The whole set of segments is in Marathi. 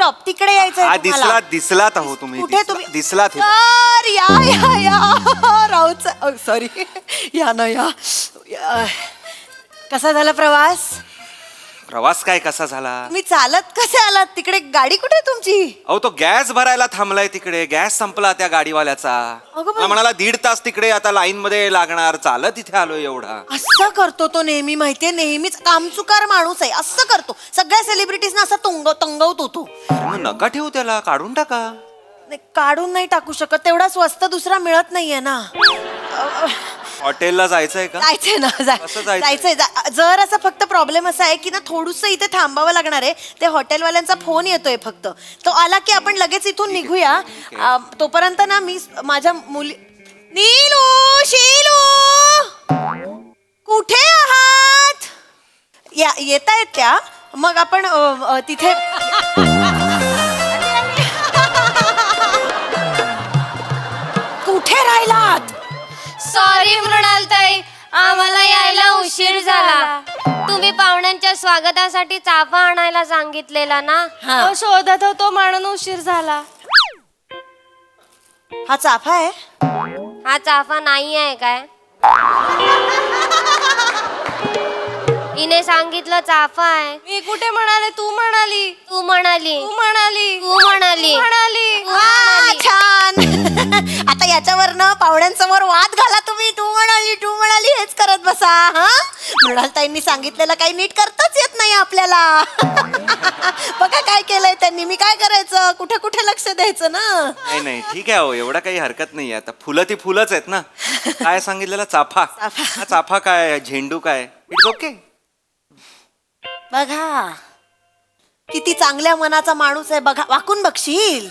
स्टॉप तिकडे यायचंय तुम्हाला. दिसलात आहो तुम्ही. कुठे तुम्ही दिसलात हे. सर या राऊत सॉरी या ना या. कसा झाला प्रवास? प्रवास काय कसा झाला? तुम्ही चालत कसे आलात? तिकडे गाडी कुठे तुमची? अहो तो गॅस भरायला थांबलाय तिकडे. गॅस संपला त्या गाडीवाल्याचा. मला म्हणाला 1.5 तास तिकडे आता लाईन मध्ये लागणार. चालत इथे आलोय एवढा. असं करतो तो नेहमी, माहितीये, नेहमीच कामचुकार माणूस आहे. असं करतो सगळ्या सेलिब्रिटीजना असा तंगवतो तो. मग नका ठेवू त्याला, काढून टाका. नाही, काढून नाही टाकू शकत. तेवढा स्वस्त दुसरा मिळत नाहीये ना. हॉटेलला जायचंय का? जायचंय ना. जायचंय. जर असा फक्त प्रॉब्लेम असा आहे की ना थोडस इथे थांबावं लागणार आहे. ते हॉटेलवाल्यांचा फोन येतोय फक्त. तो आला की आपण लगेच इथून निघूया. तोपर्यंत ना मी माझ्या मुली नीलू शीलू कुठे आहात? येत आहेत त्या. मग आपण तिथे कुठे राहिलात? सॉरी मृणालताई, आम्हाला यायला उशीर झाला. तुम्ही पाहुण्यांच्या स्वागतासाठी चाफा आणायला सांगितलेला ना. शोधत होतो म्हणून उशीर झाला. हा चाफा आहे? हा चाफा नाही आहे काय? हिने सांगितलं चाफा आहे. मी कुठे म्हणाले? तू म्हणाली. तू म्हणाली. तू म्हणाली. तू म्हणाली. म्हणाली. वा, छान. आता याच्यावरनं पाहुण्यांसमोर वाद घाला तुम्ही. तू म्हणाली हेच करत बसा. हा, मृणालताईंनी सांगितलेलं काही नीट करताच येत नाही आपल्याला. बघा काय केलंय त्यांनी. मी काय करायचं? कुठे कुठे लक्ष द्यायचं ना. नाही ठीक आहे. हो एवढा काही हरकत नाही. आता फुलं ती फुलंच आहेत ना. काय सांगितलेलं? चाफा. हा चाफा काय, झेंडू काय, इट्स ओके. बघा किती चांगल्या मनाचा माणूस आहे. बघा, वाकून बघशील.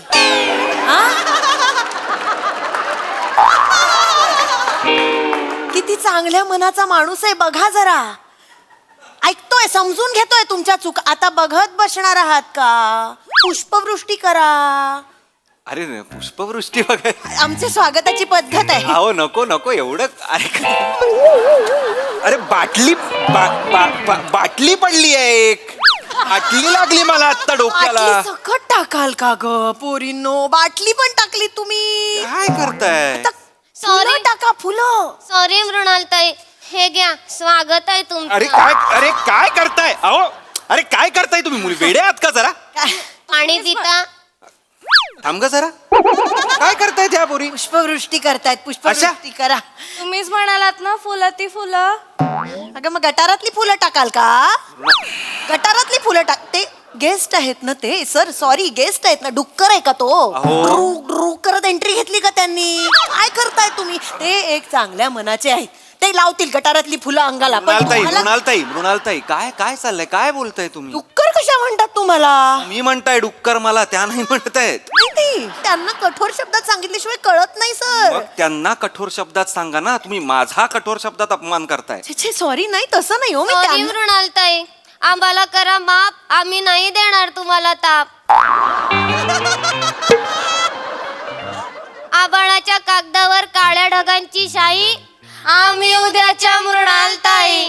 किती चांगल्या मनाचा माणूस आहे. बघा जरा, ऐकतोय, समजून घेतोय तुमच्या चूक. आता बघत बसणार आहात का? पुष्पवृष्टी करा. अरे पुष्पवृष्टी वगैरे आमच्या स्वागताची पद्धत आहे. अहो नको एवढं. अरे बाटली पडली आहे एक. बाटली लागली मला आता डोक्याला. बाटली सकट टाकाल का ग पोरींनो? बाटली पण टाकली तुम्ही. काय करताय? फुलं टाका, फुलं. सॉरी मृणालताई, हे घ्या, स्वागत आहे तुमचं. अरे काय करताय? अहो अरे काय करताय तुम्ही? मुली वेडे आहात का जरा? पाणी पिता. थांब ग जरा. काय करताय त्या पोरी? पुष्पवृष्टी करतायत. पुष्पवृष्टी करा. तुम्हीच म्हणालात ना फुलं ती फुलं. अगं मग गटारातली फुलं टाकाल का? गटारातली फुलं टाकते. गेस्ट आहेत ना ते. सर सॉरी, गेस्ट आहेत ना. डुक्कर आहे का तो? ड्रूक करत एंट्री घेतली का त्यांनी? काय करताय तुम्ही? ते एक चांगल्या मनाचे आहेत. ते लावतील गटारातली फुलं अंगाला. मृणालताई काय चाललंय? काय बोलताय तुम्ही? डुक्कर कशा म्हणतात तुम्हाला? मी म्हणताय डुक्कर, मला त्या नाही म्हणतायत. नाही, त्यांना कठोर शब्दात सांगितल्याशिवाय कळत नाही सर. मग त्यांना कठोर शब्दात सांगा ना. तुम्ही माझा कठोर शब्दात अपमान करताय. छे सॉरी, नाही तसं नाही हो. मी सॉरी त्यांना मृणालताई, आम्हाला करा माफ. आम्ही नाही देणार तुम्हाला ताप. आभाळाच्या कागदावर काळ्या ढगांची शाई. आम्ही उद्याच्या मृणालताई.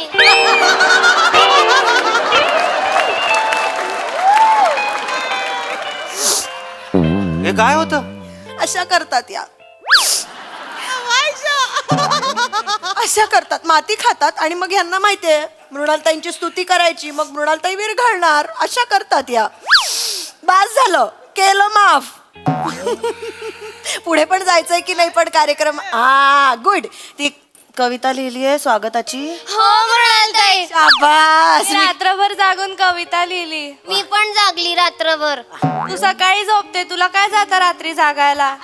हे काय होतं? अशा करतात या. अशा करतात, माती खातात आणि मग यांना माहितीये मृणालताईंची स्तुती करायची, मग मृणालताई विरघळणार. अशा करतात या. बास झालं, केलं माफ. पुढे पण जायचंय की नाही पण कार्यक्रम? गुड. ती कविता लिहिली आहे स्वागताची. हो मृणालताई, शाबास. रात्रभर जागून कविता लिहिली. मी पण जागली रात्रभर. तू सकाळी झोपते, तुला काय जातं रात्री जागायला?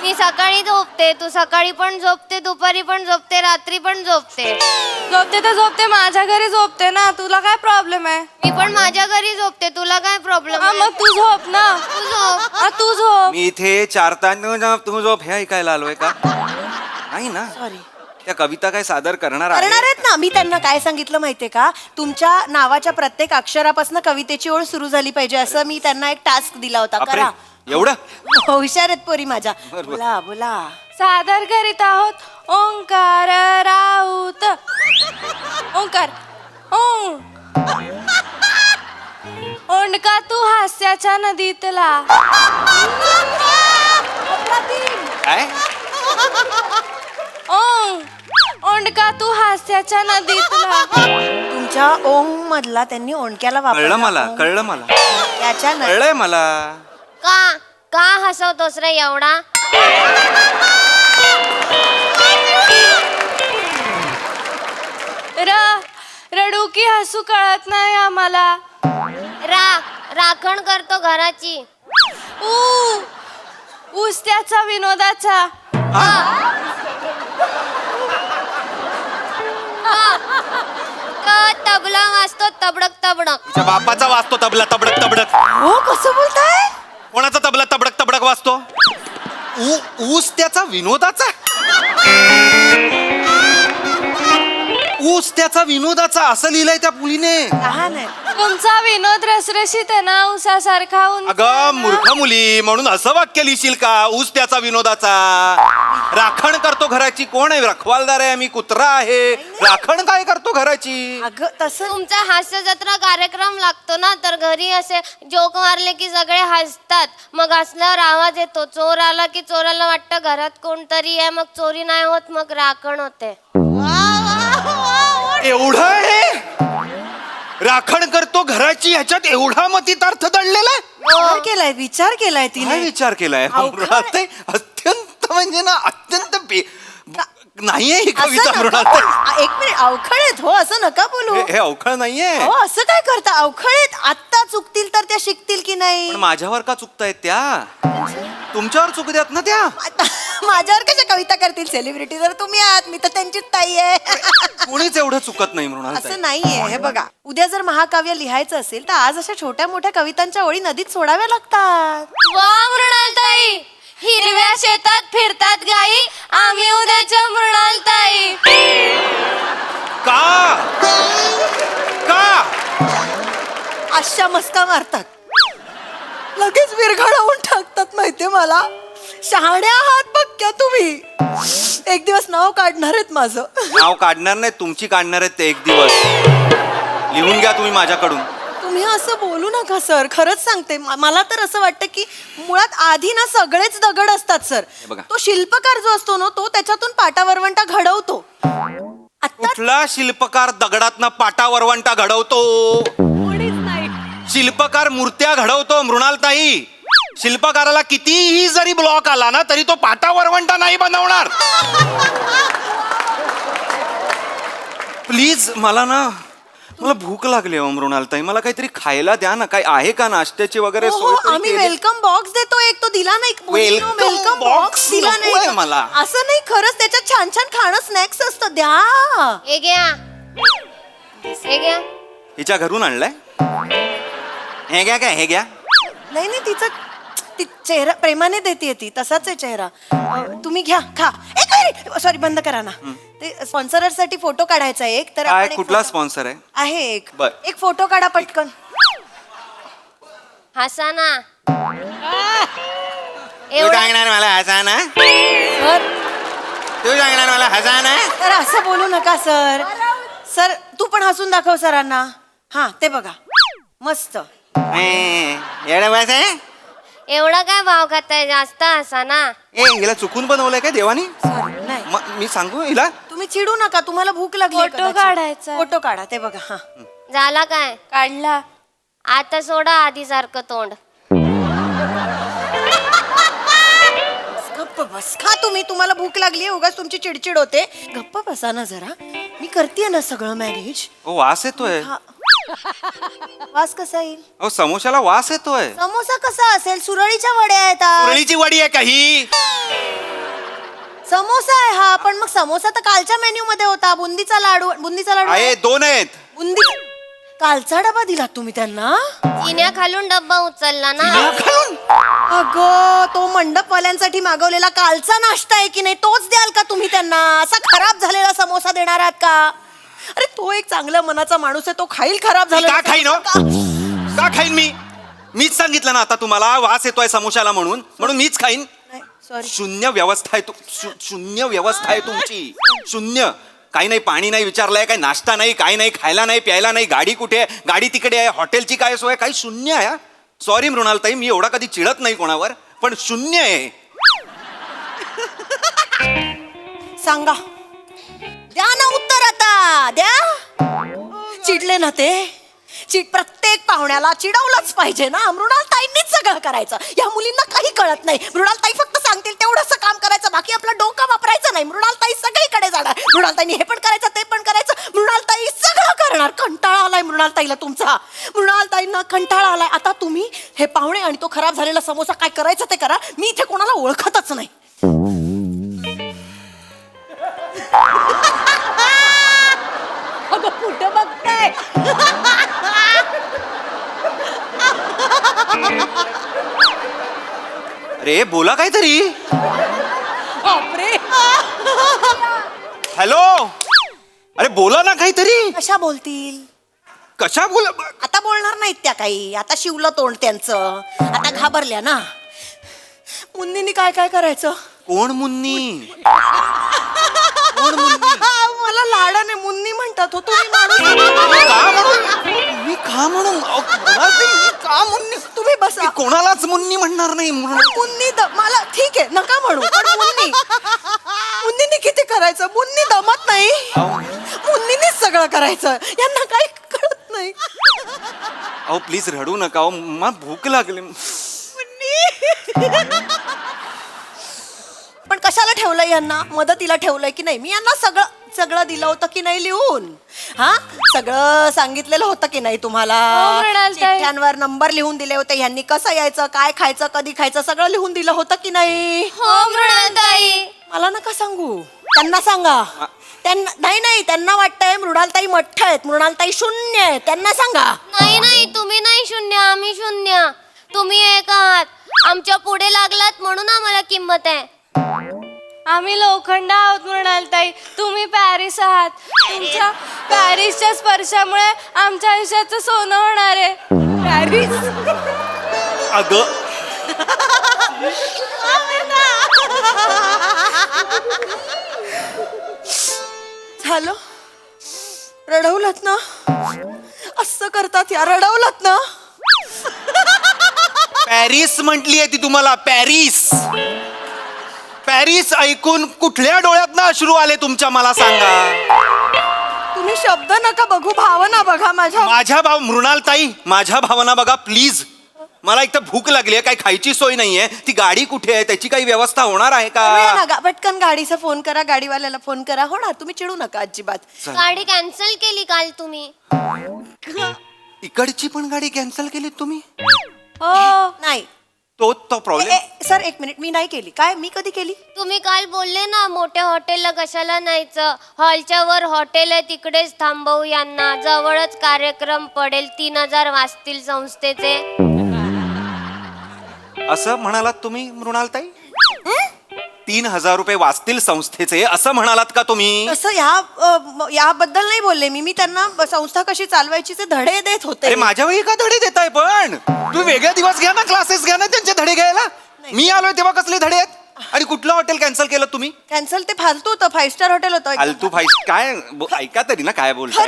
मी सकाळी झोपते, तू सकाळी पण झोपते, दुपारी पण झोपते, रात्री पण झोपते. झोपते तर झोपते, माझ्या घरी झोपते ना. तुला काय प्रॉब्लेम आहे? मी पण माझ्या घरी झोपते, तुला काय प्रॉब्लेम? मग तू झोप ना. तू झोप. तू झोप. मी इथे 4 तास तू झोप हे ऐकायला आलोय का? नाही ना. सॉरी. त्या कविता काय सादर करणार आहेत ना. मी त्यांना काय सांगितलं माहितीये का? तुमच्या नावाच्या प्रत्येक अक्षरापासून कवितेची ओळ सुरू झाली पाहिजे, असं मी त्यांना एक टास्क दिला होता. करा. एवढं हुशार आहेत पोरी माझ्या. बोला बोला. सादर करीत आहोत ओंकार राऊत. ओंकार. ओ ओंडका तू हास्याच्या नदीतला. काय ओंडका तू हास्याच्या नदीतला. तुमच्या ओंग मधला त्यांनी ओंडक्याला कळलं मला ओंग. कळलं मला त्याच्या न- कळलंय मला. का हसवतोस रे एवढा? रडू की हसू कळत नाही आम्हाला. राखण करतो घराची. ऊस त्याचा विनोदाचा. तबला वाजतो तबडक तबडक. तुझ्या बापाचा वाजतो तबला तबडक तबडक. हो कसं बोलताय? कोणाचा तबला तबडक तबडक वाजतो? ऊस त्याचा विनोदाचा. ऊस त्याचा विनोदाचा असं लिहिलंय त्या मुलीने. लहान आहे. तुमचा विनोद रसरशीत आहे ना, उसासारखा उंच अगं आहे ना. मूर्ख मुली, म्हणून असं वाक्य लिहिशील का? ऊस त्याचा विनोदाचा. राखण करतो घराची. कोण आहे? रखवालदार आहे, मी कुत्रा आहे. राखण काय करतो घराची? अगं तसं तुमचा हास्य जत्रा कार्यक्रम लागतो ना, तर घरी असे जोक मारले की सगळे हसतात. मग हसल्यावर आवाज येतो. चोर आला की चोराला वाटतं घरात कोणतरी आहे, मग चोरी नाही होत, मग राखण होते. एवढं आहे? राखण करतो घराची, ह्याच्यात एवढा मतितार्थ दडलेला आहे? विचार केलाय काय तिने. विचार केलाय? अवघड आहे. अत्यंत म्हणजे ना अत्यंत नाहीये ही असं कविता नका मृणालताई. बोलू. एक मिनिट अवखळ आहेत हो, असं नका बोलू. हे अवखळ नाहीये. हो असं काय करता? अवखळ आहेत. आत्ता चुकतील तर त्या शिकतील की नाही? पण माझ्यावर का चुकतायत त्या? तुमच्यावर चुक द्यात ना त्या. आता माझ्यावर कशा कविता करतील? सेलिब्रिटी जर तुम्ही आहात, मी तर त्यांचीच ताई आहे. कोणीच एवढं चुकत नाही मृणालताई. असं नाहीये. हे बघा, उद्या जर महाकाव्य लिहायचं असेल तर आज अशा छोट्या मोठ्या कवितांच्या ओळी नदीत सोडाव्या लागतात. वा मृणालताई, हिरव्या शेतात फिरतात गाई, आम्ही उद्याच्या मृणालताई. का का अशा मस्का मारतात, लगेच विरघळवून टाकतात. माहितीये मला, शहाण्या आहात बघ क्या तुम्ही. एक दिवस नाव काढणार आहेत माझं. नाव काढणार नाही, तुमची काढणार आहेत ते एक दिवस. लिहून घ्या तुम्ही माझ्याकडून. तुम्ही असं बोलू नका सर, खरंच सांगते. मला तर असं वाटतं की मुळात आधी ना सगळेच दगड असतात सर. बघा. तो शिल्पकार जो असतो ना, तो त्याच्यातून पाटा वरवंटा घडवतो. आता कुठला शिल्पकार दगडातनं पाटा वरवंटा घडवतो? शिल्पकार मूर्त्या घडवतो मृणालताई. शिल्पकाराला कितीही जरी ब्लॉक आला ना, तरी तो पाटा वरवंटा नाही बनवणार. प्लीज मला भूक लागली हो मृणालताई. मला काहीतरी खायला द्या ना. काय आहे का नाश्त्याची वगैरे हो, सोय तरी आम्ही केली? वेलकम बॉक्स देतो एक, तो दिला नाही. Welcome वेलकम box बॉक्स दिला नकोय नाही मला. असं नाही, खरंच त्याच्यात छान छान खाणं स्नॅक्स असतं. द्या. हे घ्या, हे घ्या. हिच्या घरून आणलाय? हे घ्या काय? हे घ्या. नाही नाही, ती चेहरा प्रेमाने देते ती, तसाच आहे चेहरा. तुम्ही घ्या, खा. एक सॉरी, बंद करा ना. ते स्पॉन्सरसाठी फोटो काढायचा एक. तर काय आपण एक कुठला photo- स्पॉन्सर आहे? आहे एक. बर. एक फोटो काढा पटकन. हसा ना. तू एवढा सांगणार मला हसा ना? सर तू सांगणार मला हसा ना? सर असं बोलू नका सर. सर तू पण हसून दाखव सरांना. हा ते बघा, मस्त. एवढं बस आहे? एवढा काय भाव खाताय? जास्त हसा ना. हिला चुकून बनवलंय काय देवानी? सॉरी नाही, मी सांगू हिला? तुम्ही चिडू नका. तुम्हाला भूक लागली आहे फोटो कदाचित. काढायचा. फोटो काढा. ते बघा. हा झाला काय? काढला. आता सोडा आधी सारखं तोंड. गप्प बस. खा तुम्ही. तुम्हाला भूक लागली आहे, उगाच तुमची चिडचिड होते. गप्प बसा ना जरा. मी करते ना सगळं मॅनेज. ओ वास येतोय. हा. वास कसा येईल? ओ समोशाला वास येतोय. समोसा कसा असेल? सुरळीच्या वड्या आहेत हा. सुरळीची वडी आहे काही? समोसा आहे हा. पण मग समोसा तर कालच्या मेन्यू मध्ये होता. बुंदीचा लाडू आहे, दोन आहेत. बुंदी कालचा डबा दिला तुम्ही त्यांना? जिन्या खालून डब्बा उचलला ना. खालून अगं, तो मंडपवाल्यांसाठी मागवलेला कालचा नाश्ता आहे की नाही, तोच द्याल का तुम्ही त्यांना? असा खराब झालेला समोसा देणार आहात का? अरे तो एक चांगल्या मनाचा माणूस आहे, तो खाईल खराब झाला. का खाईन हो? का खाईन मीच सांगितलं ना आता तुम्हाला वास येतोय समोशाला म्हणून मीच खाईन. सॉरी. शून्य व्यवस्था आहे शून्य व्यवस्था आहे तुमची. शून्य. काही नाही, पाणी नाही विचारलंय, काही नाश्ता नाही, काही नाही, खायला नाही, प्यायला नाही, गाडी कुठे आहे, गाडी तिकडे आहे, हॉटेलची काय सोय, काही शून्य आहे. सॉरी मृणालताई, मी एवढा कधी चिडत नाही कोणावर, पण शून्य आहे. सांगा, द्या ना उत्तर आता, द्या. चिडले ना ते, प्रत्येक पाहुण्याला चिडवलंच पाहिजे ना. मृणालताईंनीच सगळं करायचं. या मुलींना काही कळत नाही. मृणालताई फक्त सांगतील तेवढंच काम करायचं, बाकी आपलं डोकं वापरायचं नाही. मृणालताई सगळीकडे जाणार, मृणालताईंनी हे पण करायचं, ते पण करायचं, मृणालताई सगळं करणार. कंटाळा आलाय मृणालताईला तुमचा, मृणालताईंना कंटाळा आलाय. आता तुम्ही हे पाहुणे आणि तो खराब झालेला समोसा काय करायचं ते करा. मी इथे कोणाला ओळखतच नाही. अगं कुठं बघताय? अरे बोला काहीतरी. बापरे, हॅलो, अरे बोला ना काहीतरी. कशा बोलतील? कशा बोला. आता बोलणार नाहीत त्या काही. आता शिवलं तोंड त्यांचं, आता घाबरल्या ना. मुन्नीनी काय काय करायचं? कोण मुन्नी? मला लाडाने मुन्नी म्हणतात हो तुम्ही. माणूस मी का म्हणू? अहो, मृणालताई, मी का मुन्नी? तुम्ही बसा. मी कोणालाच मुन्नी म्हणणार नाही. मुन्नी मला ठीक आहे, नका म्हणू, पण मुन्नीनी किती करायचं? मुन्नी दमत नाही, मुन्नीनीच सगळं करायचं. यांना काही कळत नाही. अहो प्लीज रडू नका. अहो मला भूक लागली. पण कशाला ठेवलंय यांना? मदतीला ठेवलंय की नाही? मी यांना सगळं सगळं दिलं होतं की नाही लिहून? हा, सगळं सांगितलेलं होतं की नाही तुम्हाला? हो, मृणालताई. चिठ्ठ्यांवर नंबर लिहून दिले होते. ह्यांनी कसं यायचं, काय खायचं, कधी खायचं, सगळं लिहून दिलं होतं की नाही? हो मृणालताई. मला नका सांगू, त्यांना सांगा. त्यांना नाही, त्यांना वाटतंय मृणालताई मठ्ठ आहेत, मृणालताई शून्य आहेत. त्यांना सांगा. नाही नाही, तुम्ही नाही शून्य, आम्ही शून्य. तुम्ही एक आहात. आमच्या पुढे लागलात म्हणून आम्हाला किंमत आहे. आम्ही लोखंड आहोत मृणालताई, तुम्ही पॅरिस आहात. तुमच्या पॅरिसच्या स्पर्शामुळे आमच्या आयुष्याचं सोनं होणार आहे. पॅरिस. अगं झालं, रडवलत ना. असं करतात या, रडवलत ना. पॅरिस म्हटलीये ती तुम्हाला. पॅरिस. पॅरिस ऐकून कुठल्या डोळ्यात ना अश्रू आले तुमच्या, मला सांगा. तुम्ही शब्द नका बघू, भावना बघा माझ्या. माझ्या मृणालताई, माझ्या भावना बघा प्लीज. मला एक तर भूक लागली आहे, काही खायची सोय नाहीये. ती गाडी कुठे आहे, त्याची काही व्यवस्था होणार आहे का? पटकन गाडीचा फोन करा, गाडीवाल्याला फोन करा. होणार, तुम्ही चिडू नका अजिबात. गाडी कॅन्सल केली काल तुम्ही. इकडची पण गाडी कॅन्सल केली तुम्ही? नाही, तो प्रॉब्लेम. सर एक मिनिट, मी नाही केली. काय, मी कधी केली? तुम्ही काल बोलले ना मोठ्या हॉटेलला कशाला न्यायचं, हॉलच्या वर हॉटेल आहे तिकडेच थांबवू यांना, जवळच कार्यक्रम पडेल, 3000 वाचतील संस्थेचे. असं म्हणालात तुम्ही मृणालताई? 3000 रुपये वाचतील संस्थेचे असं म्हणालात का तुम्ही? असं याबद्दल नाही बोलले मी. त्यांना संस्था कशी चालवायची ते धडे देत होते. अरे माझ्या वेळी का धडे देताय? पण तुम्ही वेगळे दिवस घ्या ना, क्लासेस घ्या ना त्यांचे धडे घ्यायला. मी आलोय तेव्हा कसले धडे आहेत? आणि कुठलं हॉटेल कॅन्सल केलं तुम्ही? कॅन्सल ते फालतू होतं, 5 स्टार हॉटेल होतं. फालतू काय ऐका तरी ना, काय बोलताय?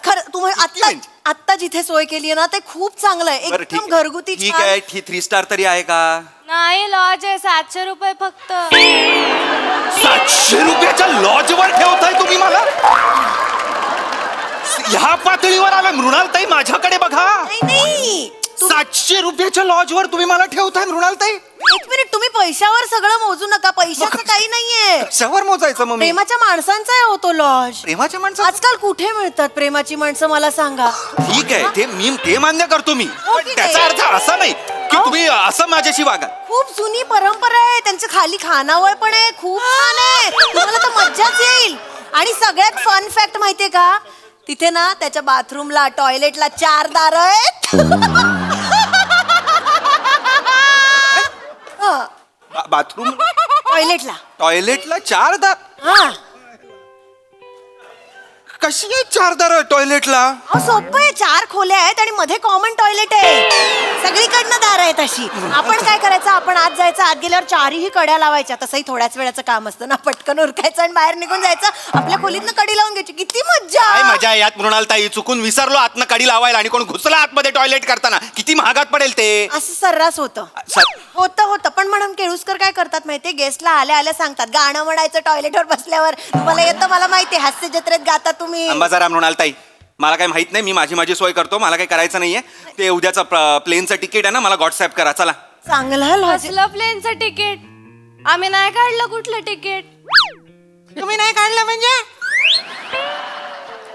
खरं तुम्हाला आता जिथे सोय केली आहे ना ते खूप चांगलं आहे, बरं, एकदम ठीक आहे. घरगुती. ठीक आहे, 3 स्टार तरी आहे का? नाही, लॉज आहे, 700 रुपये फक्त. 700 रुपयाच्या लॉजवर ठेवताय तुम्ही मला? ह्या पातळीवर आलाय मृणालताई, माझ्याकडे बघा. नाही 700 रुपयाच्या लॉजवर तुम्ही मला ठेवताय मृणालताई? एक मिनिट, तुम्ही पैशावर सगळं मोजू नका. पैशाचं काही नाहीये. कशावर मोजायचं मग? प्रेमाच्या माणसांचा आहे होतो लॉज. प्रेमाच्या माणसं आजकाल कुठे मिळतात प्रेमाची माणसं, मला सांगा. ठीक आहे, ते मान्य करतो मी. हो, पण ठीक त्याचा आहे. अर्थ असा नाही की अहो. तुम्ही असं माझ्याशी वागा. खूप जुनी परंपरा आहे त्यांचं, खाली खानावळ पण आहे, खूप छान आहे. तुम्हाला तर मज्जाच येईल. आणि सगळ्यात फन फॅक्ट माहितीये का, तिथे ना त्याच्या बाथरूमला, टॉयलेटला 4 दार आहेत. बाथरूम टॉयलेटला टॉयलेटला 4 दार? हा. कशी आहे 4 दार टॉयलेटला? अहो सोपं आहे, 4 खोल्या आहेत आणि मध्ये कॉमन टॉयलेट आहे. सगळीकडनं दार आहेत अशी. आपण काय करायचं, आपण आत जायचं, आत गेल्यावर 4ही कड्या लावायच्या. तसंही थोड्याच वेळाचं काम असतं ना, पटकन उरकायचं आणि बाहेर निघून जायचं. आपल्या खोलीतनं कडी लावून घ्यायची. किती मज्जा. काय मजा आहे यात मृणालताई, चुकून विसरलो आतनं कडी लावायला आणि कोण घुसला आतमध्ये टॉयलेट करताना. किती महागात पडेल ते. असं सर्रास होतं. होतं पण मॅडम केळुसकर काय करतात माहितीये, गेस्टला आल्या आल्या सांगतात गाणं म्हणायचं टॉयलेटवर बसल्यावर. तुम्हाला येतं मला माहिती, हास्य जत्रेत गाता तुम्ही. अंबाजाराम मृणालताई, मला काही माहित नाही, मी माझी सोय करतो, मला काही करायचं नाहीये. ते उद्याचं प्लेनचं तिकीट आहे ना, मला व्हॉट्सअप करा. चला. चांगला लॉजिक. असलं प्लेनचं तिकीट आम्ही नाही काढलं. कुठलं तिकीट? तुम्ही नाही काढलं म्हणजे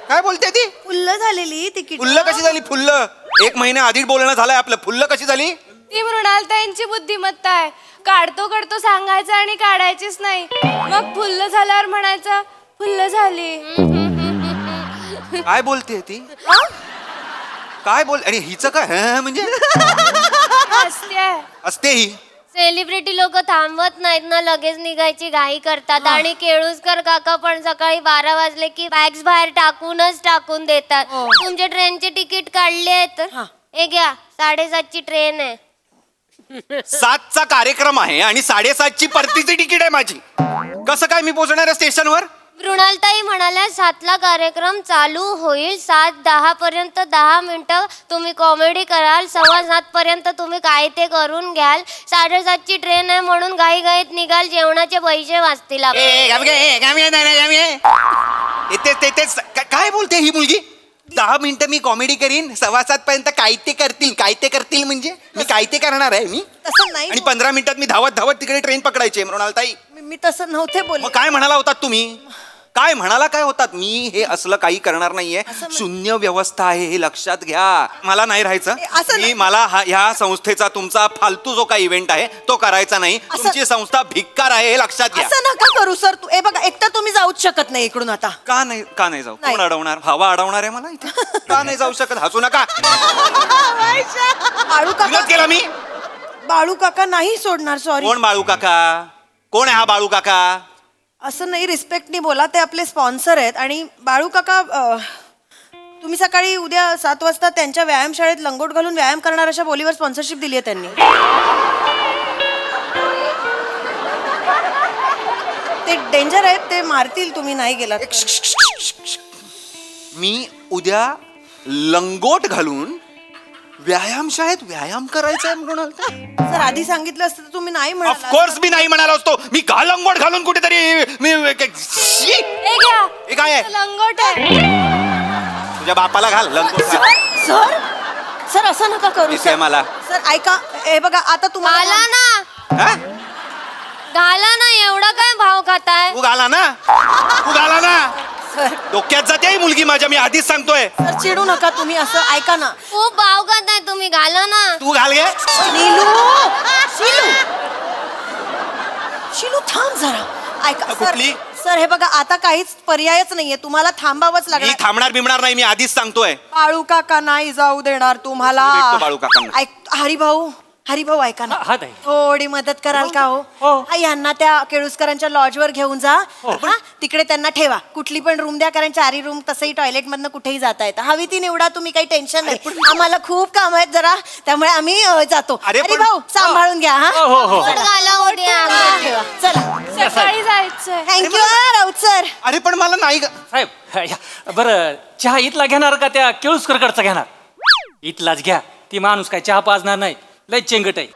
काय बोलते ती? फुल्ल झालेली तिकीट. फुल्ल कशी झाली? फुल्ल 1 महिन्या आधी बोलणं झालंय आपलं. फुल्ल कशी झाली? ती मृणालताईंची बुद्धिमत्ता आहे. काढतो सांगायचं आणि काढायचीच नाही. मग फुल्ल झाल्यावर म्हणायचं फुल्ल झाली. काय बोलते ती? काय बोल? आणि हिचं काय हं म्हणजे हसते. असते ही. सेलिब्रिटी लोक थांबवत नाहीत ना, लगेच निघायची घाई करतात. आणि केळुसकर काका पण सकाळी 12 वाजले की बॅग्स बाहेर टाकून देतात. तुमच्या ट्रेनचे तिकीट काढले आहेत? हे घ्या, 7:30ची ट्रेन आहे. 7चा कार्यक्रम आहे आणि 7:30ची परतीची तिकीट आहे माझी. कसं काय मी पोहोचणार आहे स्टेशनवर? मृणालताई म्हणाल्या 7ला कार्यक्रम चालू होईल, 7:10 पर्यंत 10 मिनिटं तुम्ही कॉमेडी कराल, 7:15 पर्यंत तुम्ही काय ते करून घ्याल, 7:30ची ट्रेन आहे म्हणून घाईघाईत निघाल, जेवणाचे पैसे वाचतील. काय बोलते ही मुलगी? 10 मिनिटं मी कॉमेडी करीन, 7:15 पर्यंत काय ते करतील म्हणजे मी काय ते करणार आहे मी. तसं नाही. आणि 15 मिनिटात मी धावत तिकडे ट्रेन पकडायची मृणालताई. मी तसं नव्हते बोल. मग काय म्हणाला होतात तुम्ही? काय म्हणाला काय होतात? मी हे असलं काही करणार नाहीये. शून्य व्यवस्था आहे हे लक्षात घ्या. मला नाही राहायचं. मला ह्या संस्थेचा तुमचा फालतू जो काही इव्हेंट आहे तो करायचा नाही. तुमची संस्था भिक्कार आहे हे लक्षात घ्या. असं नका करू सर. तू हे बघा, एकतर तुम्ही जाऊच शकत नाही इकडून आता. का नाही जाऊ? कोण अडवणार? हवा अडवणार आहे मला इथे? का नाही जाऊ शकत? हसू नका. बाळू काका. विनोद केला मी. बाळू काका नाही सोडणार. सॉरी. कोण बाळू काका? कोण आहे हा बाळू काका? असं नाही, रिस्पेक्टनी बोला. ते आपले स्पॉन्सर आहेत. आणि बाळू काका, तुम्ही सकाळी उद्या 7 वाजता त्यांच्या व्यायामशाळेत लंगोट घालून व्यायाम करणार अशा बोलीवर स्पॉन्सरशिप दिली आहे त्यांनी. ते डेंजर आहेत, ते मारतील तुम्ही नाही गेलात. मी उद्या लंगोट घालून व्यायामशाळेत व्यायाम करायचा आहे म्हणून. सर आधी सांगितलं असतं तर तुम्ही नाही म्हणाला. ऑफकोर्स मी नाही म्हणालो असतो. मी का लंगोट घालून कुठेतरी मी हे घ्या, हे काय आहे? लंगोट आहे. तुझ्या बापाला घाल लंगोट. सर सर असं नका करू. दिसतंय मला. सर ऐका, हे बघा आता तुम्हाला घाला ना, हा? घाला ना, एवढा काय भाव खाताय? तू घाला ना. सर डोक्यात जाते ही मुलगी माझ्या, मी आधीच सांगतोय. सर चिडू नका तुम्ही. असं ऐका ना. खूप भाव खाताय तुम्ही, घाला ना. तू घाल गे. शिलू थांब जरा. ऐका सर. कुठली? सर हे बघा, आता काहीच पर्यायच नाहीये, तुम्हाला थांबावंच मी लागणार. थांबणार बिमणार नाही, मी आधीच सांगतोय. बाळू काका नाही जाऊ देणार तुम्हाला. भेटतो बाळू काकांना. हरिभाऊ ऐका ना. हा ताई. थोडी मदत कराल का हो? हो. हा, यांना त्या केळुसकरांच्या लॉजवर घेऊन जा. हा, तिकडे त्यांना ठेवा. कुठली पण रूम द्या, कारण 4ही रूम तसंही टॉयलेट मधनं कुठेही जाता येतं. हवी ती निवडा तुम्ही, काही टेन्शन नाही. आम्हाला खूप काम आहेत जरा, त्यामुळे आम्ही जातो. अरे पण- हरिभाऊ सांभाळून घ्या. हा गोड घाला उद्या. ठेवा. चला सकाळी जायचंय. Thank you Raut sir. अरे पण मला नाही साहेब बरं, चहा इथला घेणार का त्या केळुसकरकडचा घेणार? इथलाच घ्या. ती माणूस काय चहा पाजणार नाही, लय चेंगट आहे.